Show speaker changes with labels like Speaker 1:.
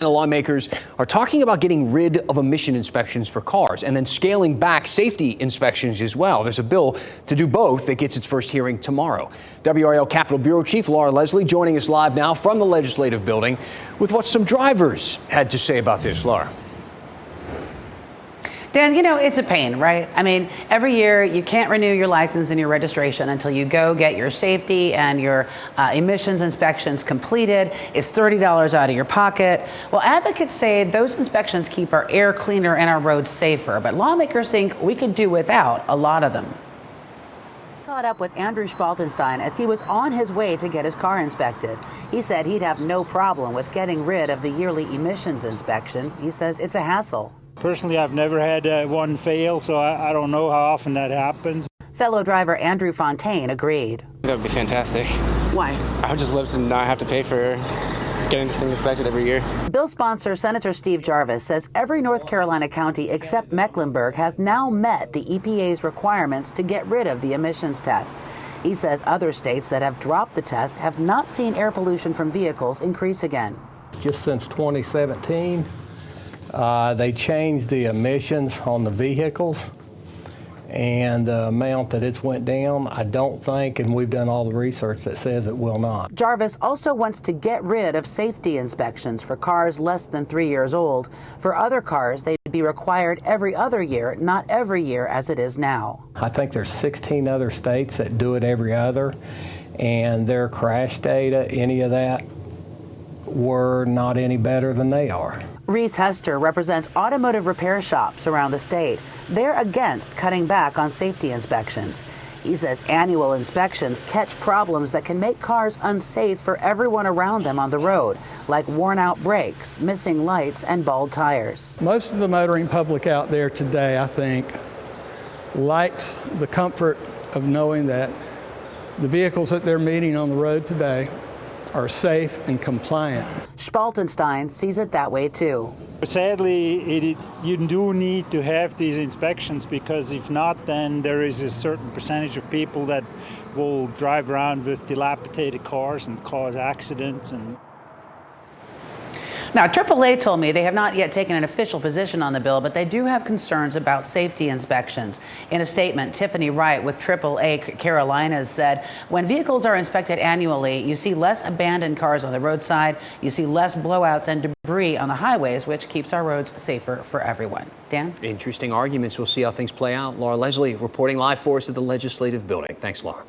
Speaker 1: The lawmakers are talking about getting rid of emission inspections for cars and then scaling back safety inspections as well. There's a bill to do both that gets its first hearing tomorrow. WRAL Capitol Bureau Chief Laura Leslie joining us live now from the Legislative Building with what some drivers had to say about this. Laura.
Speaker 2: Dan, you know, it's a pain, right? I mean, every year you can't renew your license and your registration until you go get your safety and your emissions inspections completed. It's $30 out of your pocket. Well, advocates say those inspections keep our air cleaner and our roads safer, but lawmakers think we could do without a lot of them. Caught up with Andrew Spaltenstein as he was on his way to get his car inspected. He said he'd have no problem with getting rid of the yearly emissions inspection. He says it's a hassle.
Speaker 3: Personally, I've never had one fail, so I don't know how often that happens.
Speaker 2: Fellow driver Andrew Fontaine agreed.
Speaker 4: That would be fantastic.
Speaker 2: Why?
Speaker 4: I would just love to not have to pay for getting this thing inspected every year.
Speaker 2: Bill sponsor Senator Steve Jarvis says every North Carolina county except Mecklenburg has now met the EPA's requirements to get rid of the emissions test. He says other states that have dropped the test have not seen air pollution from vehicles increase again.
Speaker 5: Just since 2017, they changed the emissions on the vehicles, and the amount that it's went down, I don't think, and we've done all the research that says it will not.
Speaker 2: Jarvis also wants to get rid of safety inspections for cars less than 3 years old. For other cars, they'd be required every other year, not every year as it is now.
Speaker 5: I think there's 16 other states that do it every other, and their crash data, any of that, were not any better than they are.
Speaker 2: Reese Hester represents automotive repair shops around the state. They're against cutting back on safety inspections. He says annual inspections catch problems that can make cars unsafe for everyone around them on the road, like worn-out brakes, missing lights, and bald tires.
Speaker 6: Most of the motoring public out there today, I think, likes the comfort of knowing that the vehicles that they're meeting on the road today are safe and compliant.
Speaker 2: Spaltenstein sees it that way too.
Speaker 3: Sadly, you do need to have these inspections, because if not, then there is a certain percentage of people that will drive around with dilapidated cars and cause accidents.
Speaker 2: Now, AAA told me they have not yet taken an official position on the bill, but they do have concerns about safety inspections. In a statement, Tiffany Wright with AAA Carolinas said, when vehicles are inspected annually, you see less abandoned cars on the roadside, you see less blowouts and debris on the highways, which keeps our roads safer for everyone. Dan?
Speaker 1: Interesting arguments. We'll see how things play out. Laura Leslie reporting live for us at the Legislative Building. Thanks, Laura.